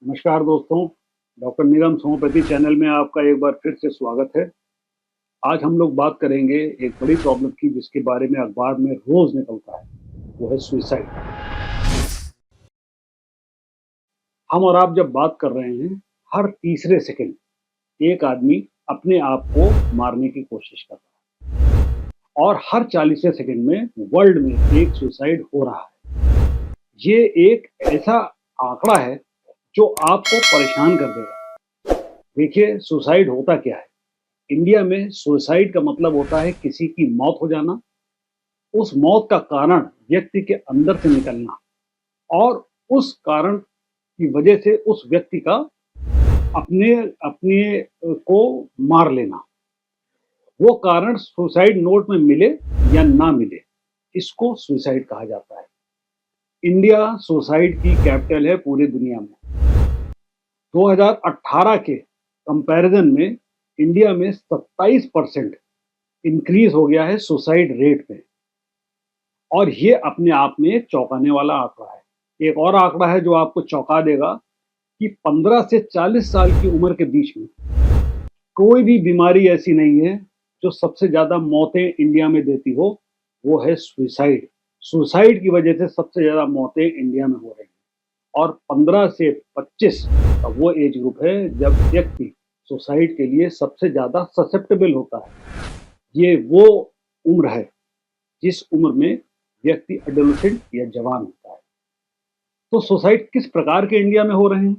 नमस्कार दोस्तों, डॉक्टर निगम homeopathy channel में आपका एक बार फिर से स्वागत है। आज हम लोग बात करेंगे एक बड़ी प्रॉब्लम की जिसके बारे में अखबार में रोज निकलता है, वो है सुसाइड। हम और आप जब बात कर रहे हैं, हर तीसरे सेकंड एक आदमी अपने आप को मारने की कोशिश कर रहा है और हर 40वें सेकंड में वर्ल्ड में एक सुसाइड हो रहा है। ये एक ऐसा आंकड़ा है जो आपको परेशान कर देगा। देखिए, सुसाइड होता क्या है? इंडिया में सुसाइड का मतलब होता है किसी की मौत हो जाना, उस मौत का कारण व्यक्ति के अंदर से निकलना और उस कारण की वजह से उस व्यक्ति का अपने अपने को मार लेना। वो कारण सुसाइड नोट में मिले या ना मिले, इसको सुसाइड कहा जाता है। इंडिया सुसाइड की कैपिटल है पूरी दुनिया में। 2018 के कंपैरिजन में इंडिया में 27% इंक्रीज हो गया है सुसाइड रेट में और ये अपने आप में एक चौंकाने वाला आंकड़ा है। एक और आंकड़ा है जो आपको चौंका देगा कि 15 से 40 साल की उम्र के बीच में कोई भी बीमारी ऐसी नहीं है जो सबसे ज़्यादा मौतें इंडिया में देती हो, वो है सुसाइड। सुसाइड की वजह से सबसे ज़्यादा मौतें इंडिया में हो रही हैं और 15 से 25 का वो एज ग्रुप है जब व्यक्ति सुसाइड के लिए सबसे ज़्यादा ससेप्टेबल होता है। ये वो उम्र है जिस उम्र में व्यक्ति एडोलेसेंट या जवान होता है। तो सुसाइड किस प्रकार के इंडिया में हो रहे हैं?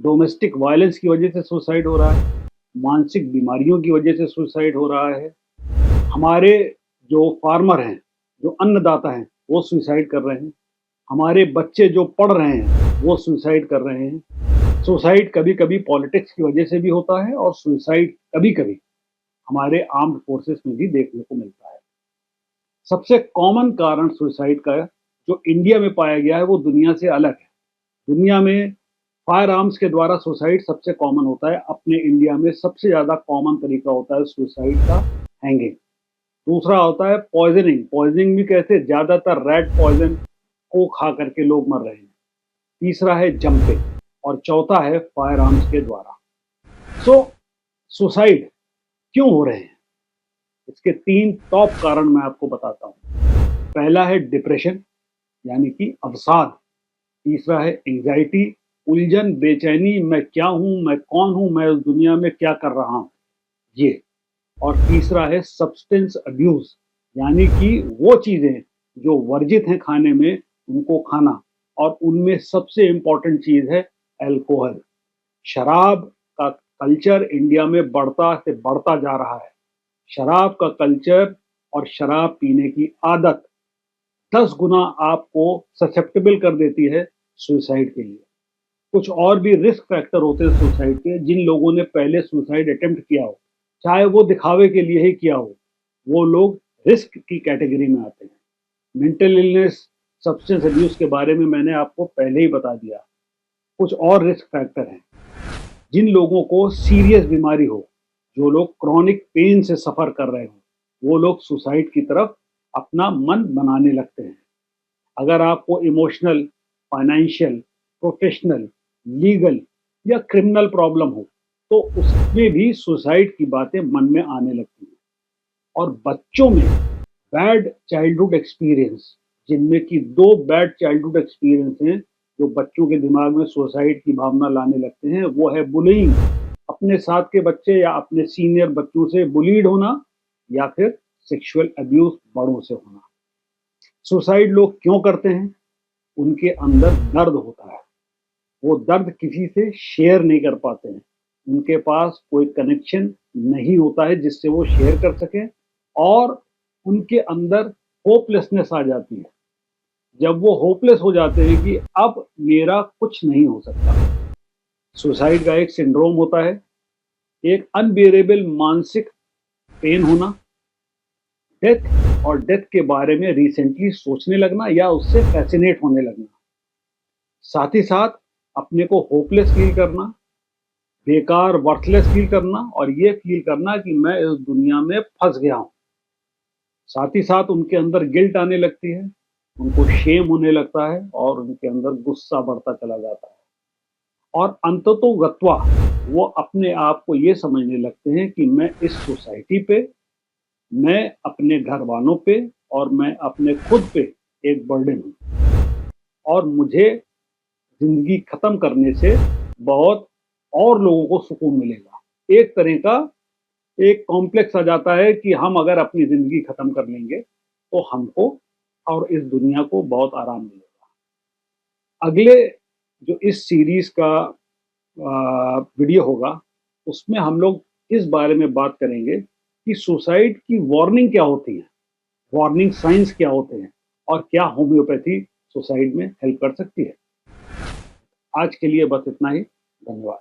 डोमेस्टिक वायलेंस की वजह से सुसाइड हो रहा है, मानसिक बीमारियों की वजह से सुसाइड हो रहा है, हमारे जो फार्मर हैं, जो अन्नदाता हैं, वो सुसाइड कर रहे हैं, हमारे बच्चे जो पढ़ रहे हैं, वो सुसाइड कर रहे हैं। सुसाइड कभी-कभी पॉलिटिक्स की वजह से भी होता है और सुसाइड कभी-कभी हमारे आर्म्ड फोर्सेस में भी देखने को मिलता है। सबसे कॉमन कारण सुसाइड का जो इंडिया में पाया गया है वो दुनिया से अलग है। दुनिया में फायर आर्म्स के द्वारा सुसाइड सबसे कॉमन होता है। अपने इंडिया में सबसे ज़्यादा कॉमन तरीका होता है सुसाइड का हैंगिंग। दूसरा होता है पॉइजनिंग। पॉइजनिंग भी कैसे? ज़्यादातर रैट पॉइजन को खा करके लोग मर रहे हैं। तीसरा है जंपिंग और चौथा है फायर आर्म्स के द्वारा। सो सुसाइड क्यों हो रहे हैं? इसके 3 टॉप कारण मैं आपको बताता हूँ। पहला है डिप्रेशन यानी कि अवसाद। तीसरा है एंग्जायटी, उलझन, बेचैनी, मैं क्या हूँ, मैं कौन हूँ, मैं इस दुनिया में क्या कर रहा हूँ, ये। और तीसरा है सब्सटेंस अब्यूज़ यानी कि वो चीज़ें जो वर्जित हैं खाने में, उनको खाना और उनमें सबसे इम्पोर्टेंट चीज़ है अल्कोहल। शराब का कल्चर इंडिया में बढ़ता से बढ़ता जा रहा है। शराब का कल्चर और शराब पीने की आदत 10 गुना आपको ससेप्टेबल कर देती है सुसाइड के लिए। कुछ और भी रिस्क फैक्टर होते हैं सुसाइड के। जिन लोगों ने पहले सुसाइड अटेम्प्ट किया हो, चाहे वो दिखावे के लिए ही किया हो, वो लोग रिस्क की कैटेगरी में आते हैं। मेंटल इलनेस, सब्सटेंस अब्यूज़ के बारे में मैंने आपको पहले ही बता दिया। कुछ और रिस्क फैक्टर हैं। जिन लोगों को सीरियस बीमारी हो, जो लोग क्रॉनिक पेन से सफ़र कर रहे हो, वो लोग सुसाइड की तरफ अपना मन बनाने लगते हैं। अगर आपको इमोशनल, फाइनेंशियल, प्रोफेशनल, लीगल या क्रिमिनल प्रॉब्लम हो, तो उसमें भी सुसाइड की बातें मन में आने लगती हैं। और बच्चों में बैड चाइल्डहुड एक्सपीरियंस, जिनमें कि 2 बैड चाइल्डहुड एक्सपीरियंस हैं, जो बच्चों के दिमाग में सुसाइड की भावना लाने लगते हैं, वो है बुलिंग, अपने साथ के बच्चे या अपने सीनियर बच्चों से बुलीड होना या फिर सेक्सुअल अब्यूज़ बड़ों से होना। सुसाइड लोग क्यों करते हैं? उनके अंदर दर्द होता है। वो दर्द किसी से शेयर नहीं कर पाते हैं। उनके पास कोई कनेक्शन नहीं होता है जिससे वो शेयर कर सकें और उनके अंदर होपलेसनेस आ जाती है। जब वो होपलेस हो जाते हैं कि अब मेरा कुछ नहीं हो सकता। सुसाइड का एक सिंड्रोम होता है, एक अनबियरेबल मानसिक पेन होना, डेथ और डेथ के बारे में रिसेंटली सोचने लगना या उससे फैसिनेट होने लगना। साथ ही साथ अपने को होपलेस फील करना, बेकार वर्थलेस फील करना और ये फील करना कि मैं इस दुनिया में फँस गया हूँ। साथ ही साथ उनके अंदर गिल्ट आने लगती है, उनको शेम होने लगता है और उनके अंदर गुस्सा बढ़ता चला जाता है। और अंततोगत्वा वो अपने आप को ये समझने लगते हैं कि मैं इस सोसाइटी पे, मैं अपने घर वालों पे और मैं अपने खुद पे एक बर्डन हूँ और मुझे ज़िंदगी ख़त्म करने से बहुत और लोगों को सुकून मिलेगा। एक तरह का एक कॉम्प्लेक्स आ जाता है कि हम अगर अपनी ज़िंदगी ख़त्म कर लेंगे, तो हमको और इस दुनिया को बहुत आराम मिलेगा। अगले जो इस सीरीज़ का वीडियो होगा, उसमें हम लोग इस बारे में बात करेंगे कि सुसाइड की वार्निंग क्या होती है, वार्निंग साइन्स क्या होते हैं और क्या होम्योपैथी सुसाइड में हेल्प कर सकती है। आज के लिए बस इतना ही। धन्यवाद।